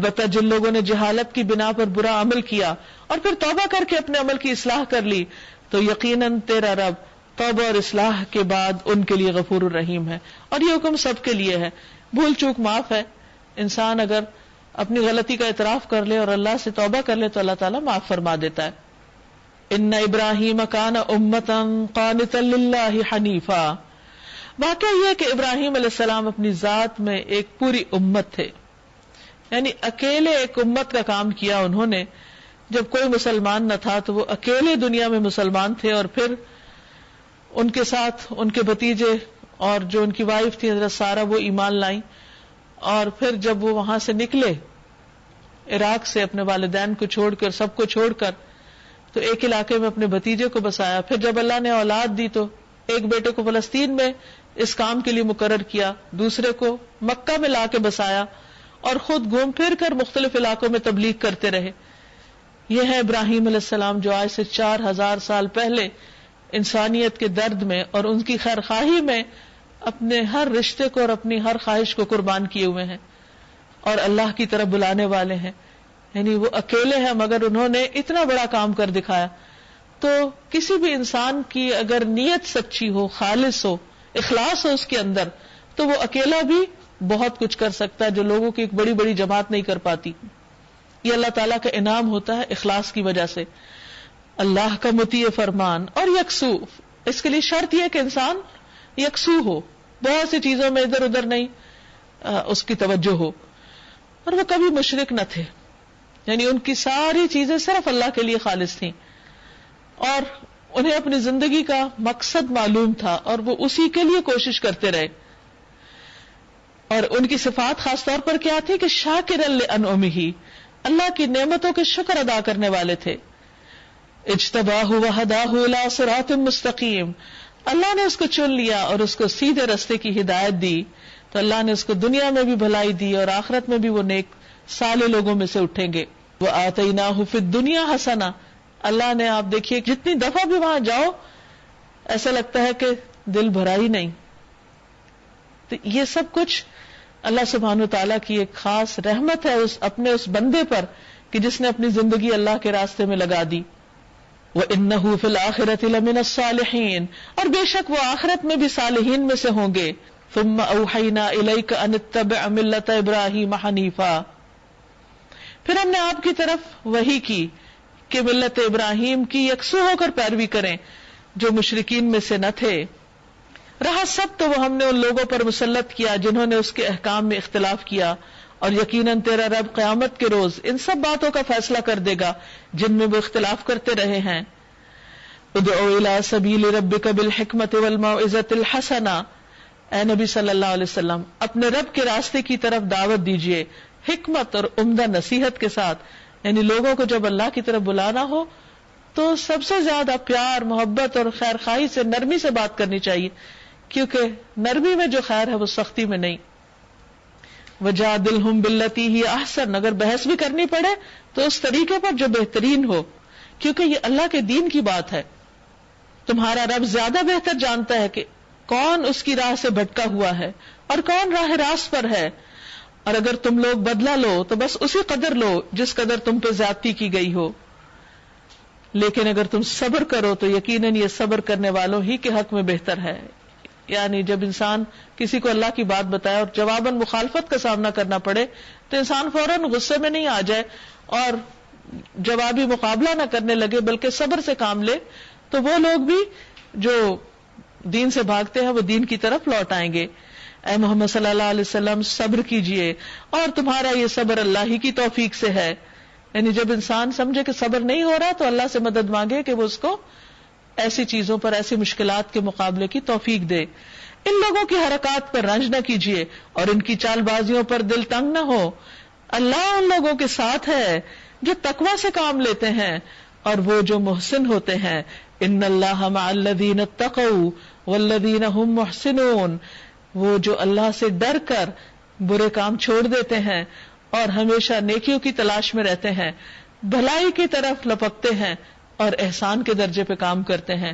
البتہ جن لوگوں نے جہالت کی بنا پر برا عمل کیا اور پھر توبہ کر کے اپنے عمل کی اصلاح کر لی تو یقیناً تیرا رب توبہ اور اصلاح کے بعد ان کے لیے غفور الرحیم ہے. اور یہ حکم سب کے لیے ہے. بھول چوک معاف ہے. انسان اگر اپنی غلطی کا اعتراف کر لے اور اللہ سے توبہ کر لے تو اللہ تعالیٰ معاف فرما دیتا ہے. ان ابراہیم کان امتا قانتا للہ حنیفا. واقعہ یہ ہے کہ ابراہیم علیہ السلام اپنی ذات میں ایک پوری امت تھے، یعنی اکیلے ایک امت کا کام کیا انہوں نے. جب کوئی مسلمان نہ تھا تو وہ اکیلے دنیا میں مسلمان تھے، اور پھر ان کے ساتھ ان کے بھتیجے اور جو ان کی وائف تھی حضرت سارہ وہ ایمان لائیں. اور پھر جب وہ وہاں سے نکلے عراق سے اپنے والدین کو چھوڑ کر سب کو چھوڑ کر تو ایک علاقے میں اپنے بھتیجے کو بسایا. پھر جب اللہ نے اولاد دی تو ایک بیٹے کو فلسطین میں اس کام کے لیے مقرر کیا، دوسرے کو مکہ میں لا کے بسایا، اور خود گھوم پھر کر مختلف علاقوں میں تبلیغ کرتے رہے. یہ ہے ابراہیم علیہ السلام جو آج سے 4000 سال پہلے انسانیت کے درد میں اور ان کی خیر خواہی میں اپنے ہر رشتے کو اور اپنی ہر خواہش کو قربان کیے ہوئے ہیں اور اللہ کی طرف بلانے والے ہیں. یعنی وہ اکیلے ہیں مگر انہوں نے اتنا بڑا کام کر دکھایا. تو کسی بھی انسان کی اگر نیت سچی ہو، خالص ہو، اخلاص ہو اس کے اندر، تو وہ اکیلا بھی بہت کچھ کر سکتا ہے جو لوگوں کی ایک بڑی بڑی جماعت نہیں کر پاتی. یہ اللہ تعالیٰ کا انعام ہوتا ہے اخلاص کی وجہ سے. اللہ کا مطیع فرمان اور یکسو. اس کے لیے شرط یہ کہ انسان یکسو ہو، بہت سی چیزوں میں ادھر ادھر نہیں اس کی توجہ ہو. اور وہ کبھی مشرک نہ تھے، یعنی ان کی ساری چیزیں صرف اللہ کے لیے خالص تھیں، اور انہیں اپنی زندگی کا مقصد معلوم تھا اور وہ اسی کے لیے کوشش کرتے رہے. اور ان کی صفات خاص طور پر کیا تھی کہ شاکرا لانعمہ، اللہ کی نعمتوں کے شکر ادا کرنے والے تھے. اجتباہ وہداہ الی صراط مستقیم، اللہ نے اس کو چن لیا اور اس کو سیدھے رستے کی ہدایت دی تو اللہ نے اس کو دنیا میں بھی بھلائی دی اور آخرت میں بھی وہ نیک صالح لوگوں میں سے اٹھیں گے. وآتیناہ فی الدنیا حسنہ، اللہ نے آپ دیکھیے جتنی دفعہ بھی وہاں جاؤ ایسا لگتا ہے کہ دل بھرا ہی نہیں. تو یہ سب کچھ اللہ سبحانہ وتعالیٰ کی ایک خاص رحمت ہے اپنے اس بندے پر کہ جس نے اپنی زندگی اللہ کے راستے میں لگا دی. وَإِنَّهُ فِي الْآخِرَةِ لَمِنَ الصَّالِحِينَ، اور بے شک وہ آخرت میں بھی صالحین میں سے ہوں گے. ثُمَّ أَوْحَيْنَا إِلَيْكَ أَنِ اتَّبِعْ مِلَّةَ إِبْرَاهِيمَ حَنِيفًا، پھر ہم نے آپ کی طرف وحی کی کہ ملت ابراہیم کی یکسو ہو کر پیروی کریں جو مشرکین میں سے نہ تھے. رہا سب تو وہ ہم نے ان لوگوں پر مسلط کیا جنہوں نے اس کے احکام میں اختلاف کیا، اور یقیناً تیرا رب قیامت کے روز ان سب باتوں کا فیصلہ کر دے گا جن میں وہ اختلاف کرتے رہے ہیں. ادعو الی سبیل ربک بالحکمت والموعظۃ الحسنہ، اے نبی صلی اللہ علیہ وسلم اپنے رب کے راستے کی طرف دعوت دیجیے حکمت اور عمدہ نصیحت کے ساتھ. یعنی لوگوں کو جب اللہ کی طرف بلانا ہو تو سب سے زیادہ پیار، محبت اور خیر خواہی سے، نرمی سے بات کرنی چاہیے، کیونکہ نرمی میں جو خیر ہے وہ سختی میں نہیں. وجادلہم باللتی ہی احسن، اگر بحث بھی کرنی پڑے تو اس طریقے پر جو بہترین ہو، کیونکہ یہ اللہ کے دین کی بات ہے. تمہارا رب زیادہ بہتر جانتا ہے کہ کون اس کی راہ سے بھٹکا ہوا ہے اور کون راہ راست پر ہے. اور اگر تم لوگ بدلہ لو تو بس اسی قدر لو جس قدر تم پہ زیادتی کی گئی ہو، لیکن اگر تم صبر کرو تو یقیناً یہ صبر کرنے والوں ہی کے حق میں بہتر ہے. یعنی جب انسان کسی کو اللہ کی بات بتائے اور جواباً مخالفت کا سامنا کرنا پڑے تو انسان فوراً غصے میں نہیں آ جائے اور جوابی مقابلہ نہ کرنے لگے بلکہ صبر سے کام لے، تو وہ لوگ بھی جو دین سے بھاگتے ہیں وہ دین کی طرف لوٹ آئیں گے. اے محمد صلی اللہ علیہ وسلم صبر کیجئے اور تمہارا یہ صبر اللہ ہی کی توفیق سے ہے. یعنی جب انسان سمجھے کہ صبر نہیں ہو رہا تو اللہ سے مدد مانگے کہ وہ اس کو ایسی چیزوں پر، ایسی مشکلات کے مقابلے کی توفیق دے. ان لوگوں کی حرکات پر رنج نہ کیجیے اور ان کی چال بازیوں پر دل تنگ نہ ہو. اللہ ان لوگوں کے ساتھ ہے جو تقوی سے کام لیتے ہیں اور وہ جو محسن ہوتے ہیں. ان اللہ مع الذین اتقوا والذین هم محسنون، وہ جو اللہ سے ڈر کر برے کام چھوڑ دیتے ہیں اور ہمیشہ نیکیوں کی تلاش میں رہتے ہیں، بھلائی کی طرف لپکتے ہیں اور احسان کے درجے پہ کام کرتے ہیں.